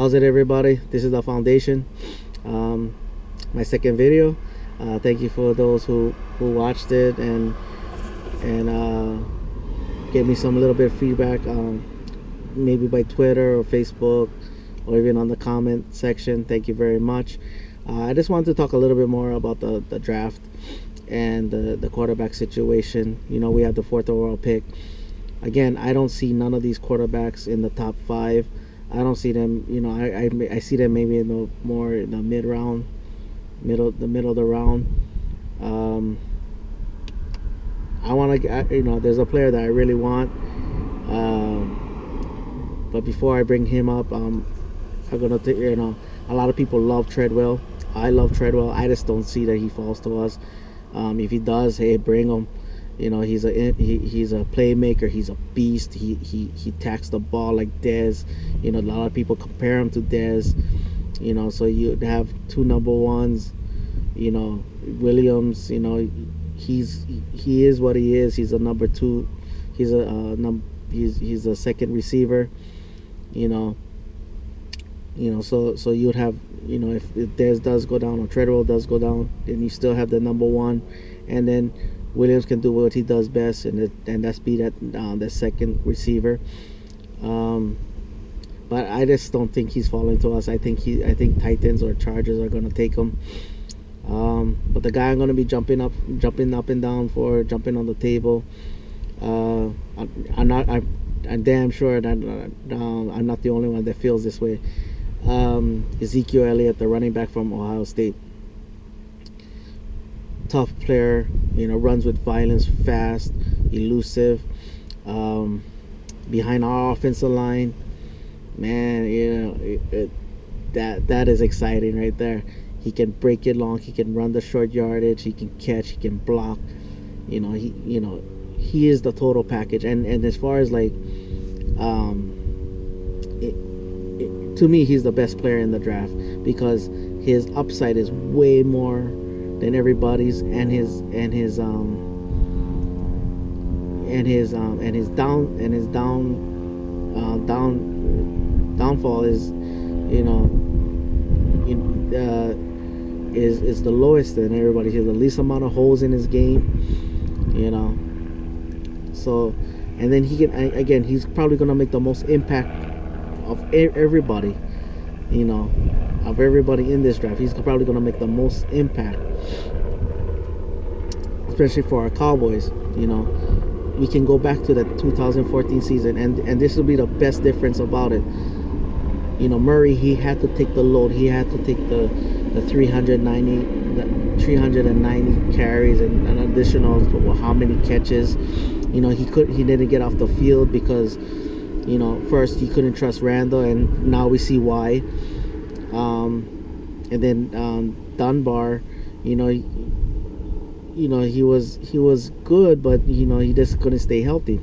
How's it, everybody? This is the foundation. My second video. Thank you for those who watched it and gave me some little bit of feedback, maybe by Twitter or Facebook or even on the comment section. Thank you very much. I just wanted to talk a little bit more about the draft and the quarterback situation. We have the 4th overall pick. Again, I don't see none of these quarterbacks in the top 5. I don't see them. I see them maybe in the mid round, middle of the round. I want to, there's a player that I really want, but before I bring him up, I'm gonna a lot of people love Treadwell. I love Treadwell. I just don't see that he falls to us. If he does, hey, bring him. He's a playmaker. He's a beast. He tacks the ball like Dez. A lot of people compare him to Dez. So you have 2 number ones. Williams. He is what he is. He's a number 2. He's he's a second receiver. So you'd have, if Dez does go down or Treadwell does go down, then you still have the number 1, and then Williams can do what he does best, and that's be that second receiver. But I just don't think he's falling to us. I think Titans or Chargers are going to take him. But the guy I'm going to be jumping up and down for, jumping on the table. I'm damn sure that I'm not the only one that feels this way. Ezekiel Elliott, the running back from Ohio State. Tough player, runs with violence, fast, elusive. Behind our offensive line, man, that is exciting right there. He can break it long. He can run the short yardage. He can catch. He can block. He is the total package. And as far as to me, he's the best player in the draft because his upside is way more than everybody's, and his downfall is is the lowest than everybody. He has the least amount of holes in his game, so, and then he's probably gonna make the most impact of everybody, of everybody in this draft. He's probably gonna make the most impact, especially for our Cowboys. We can go back to the 2014 season, and this will be the best difference about it. Murray, he had to take the load. He had to take the 390 carries and an additional how many catches. He didn't get off the field because first he couldn't trust Randall, and now we see why. And then Dunbar, he was good, but he just couldn't stay healthy.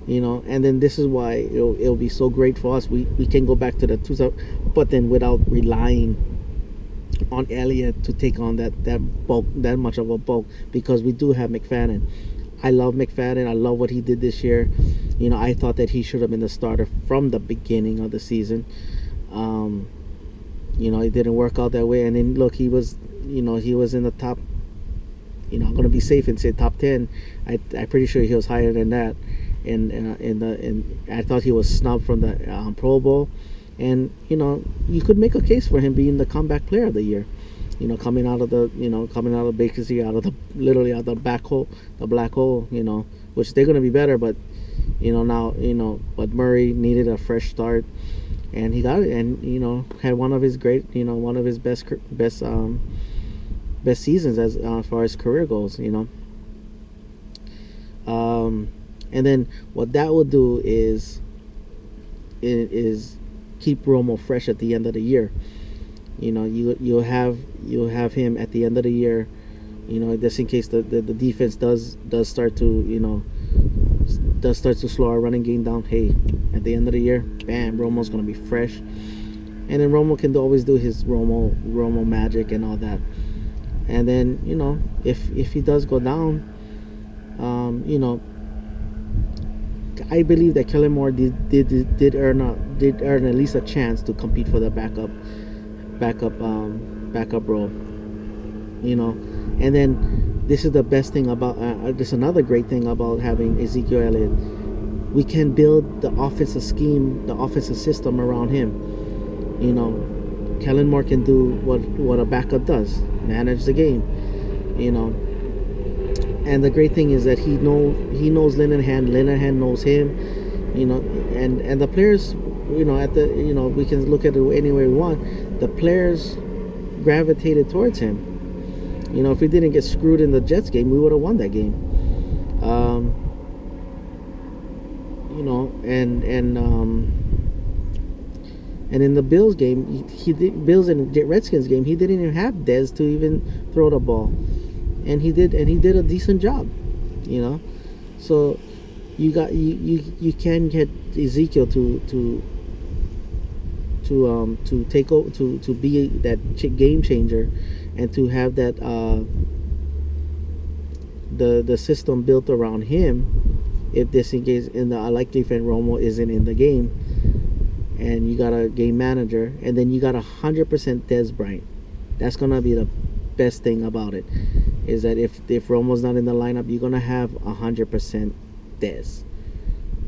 And then this is why it'll be so great for us. We can go back to the 2000, but then without relying on Elliott to take on that bulk, that much of a bulk, because we do have McFadden. I love McFadden. I love what he did this year. I thought that he should have been the starter from the beginning of the season. It didn't work out that way, and then look, he was in the top. I'm gonna be safe and say top 10. I'm pretty sure he was higher than that. And I thought he was snubbed from the Pro Bowl, and you could make a case for him being the comeback player of the year. Coming out of the vacancy, literally out of the black hole, which they're gonna be better, but but Murray needed a fresh start, and he got it, and had one of his best seasons as far as career goes. And then what that will do is keep Romo fresh at the end of the year. You'll have him at the end of the year, just in case the defense does start to slow our running game down. Hey, at the end of the year, bam, Romo's gonna be fresh, and then Romo can always do his Romo magic and all that. And then if he does go down, I believe that Kellen Moore did earn at least a chance to compete for the backup role. You know, and then this is the best thing about this is another great thing about having Ezekiel Elliott. We can build the offensive scheme, the offensive system around him. You know, Kellen Moore can do what a backup does, manage the game. You know, and the great thing is that he knows Linehan. Linehan knows him. You know, and the players, you know, we can look at it any way we want. The players gravitated towards him. You know, if we didn't get screwed in the Jets game, we would have won that game. You know, and in the Bills game, Bills and Redskins game, he didn't even have Dez to even throw the ball, and he did a decent job. You know, so you can get Ezekiel to take over, to be that game changer, and to have that the system built around him. If this engage in the likely if Romo isn't in the game, and you got a game manager, and then you got 100% Dez Bryant, that's gonna be the best thing about it. Is that if Romo's not in the lineup, you're gonna have 100% Dez.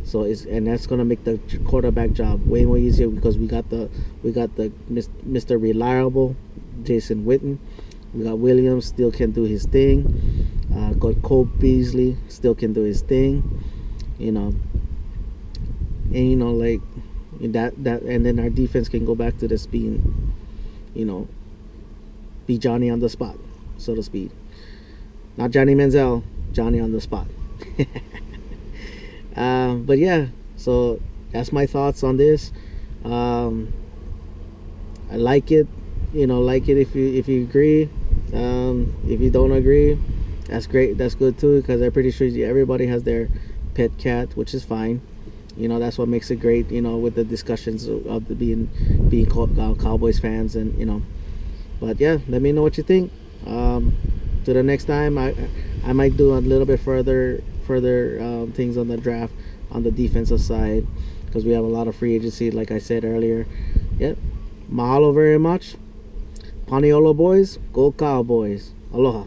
So and that's gonna make the quarterback job way more easier, because we got the Mr. Reliable Jason Witten. We got Williams, still can do his thing. Got Cole Beasley, still can do his thing. You know, and you know, like that, and then our defense can go back to this being, you know, be Johnny on the spot, so to speak. Not Johnny Manziel, Johnny on the spot. But yeah, so that's my thoughts on this. I like it, you know, like it if you agree. If you don't agree, that's great, that's good too, because I'm pretty sure everybody has their pet cat, which is fine. You know, that's what makes it great, you know, with the discussions of the being Cowboys fans, and you know. But yeah, let me know what you think. To the next time, I might do a little bit further things on the draft on the defensive side, because we have a lot of free agency, like I said earlier. Yep. Mahalo very much. Paniolo boys, go Cowboys. Aloha.